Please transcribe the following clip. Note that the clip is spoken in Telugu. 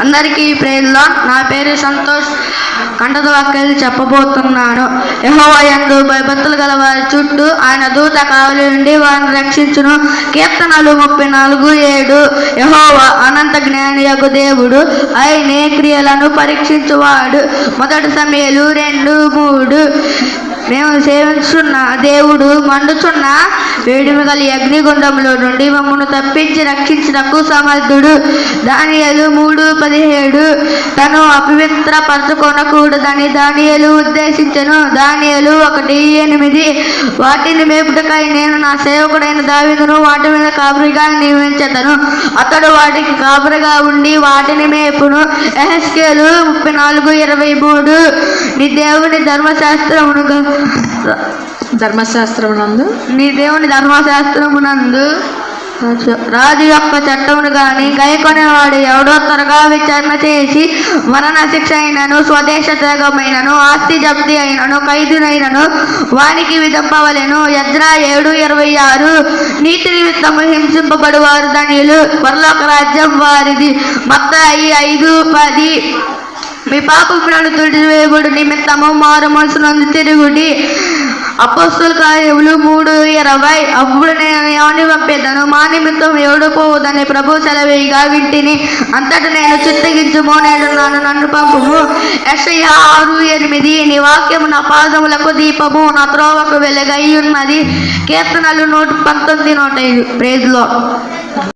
అందరికీ ప్రేజ్లో. నా పేరు సంతోష్. కంటత వాక్యాలు చెప్పబోతున్నాను. యెహోవా యందు భయభక్తులు గల వారి చుట్టూ ఆయన దూత కావలి నుండి వారిని రక్షించును. కీర్తనలు 34:7. యెహోవా అనంత జ్ఞానియగు దేవుడు, ఆయనే క్రియలను పరీక్షించువాడు. 1 సమూయేలు 2:3. మేము సేవించున్న దేవుడు మండుచున్న వేడిమి గల అగ్నిగుండంలో నుండి మమ్మను తప్పించి రక్షించుటకు సమర్థుడు. దానియేలు 3:17. తను అపవిత్రపరచుకొనకూడదని దానియేలు ఉద్దేశించెను. దానియేలు 1:8. వాటిని మేపుటకై నేను నా సేవకుడైన దావీదును వాటి మీద కాపరిగా నియమించెదను. అతడు వాటికి కాపరిగా ఉండి వాటిని మేపును. యెహెజ్కేలు 34:23. నీ దేవుని ధర్మశాస్త్రమునందు రాజు యొక్క చట్టమును గాని గైకొనేవాడు ఎవడో త్వరగా విచారణ చేసి మరణ శిక్ష అయినను, స్వదేశ త్యాగమైనను, ఆస్తి జప్తి అయినను, ఖైదునైనను వానికి విధింపవలెను. యెజ్రా 7:26. నీతి నిమిత్తము హింసింపబడువారు ధన్యులు, పరలోక రాజ్యం వారిది. మత్తయి 5:10. మీ పాపములను తుడిచివేయబడు నిమిత్తము మారు మనసునందు తిరుగుడి. అపోస్తలుల కార్యములు 3:20. అప్పుడు నేను ఎవరిని పంపేదను, మా నిమిత్తం ఎవడు పోవదని ప్రభు సెలవేయగా వింటిని. అంతటా నేను చిత్తగించుము, నేనున్నాను, నన్ను పంపుము. యెషయా 6:8. నీ వాక్యము నా పాదములకు దీపము, నా త్రోవకు వెలుగై ఉన్నది. కీర్తనలు 119:105. Praise lord.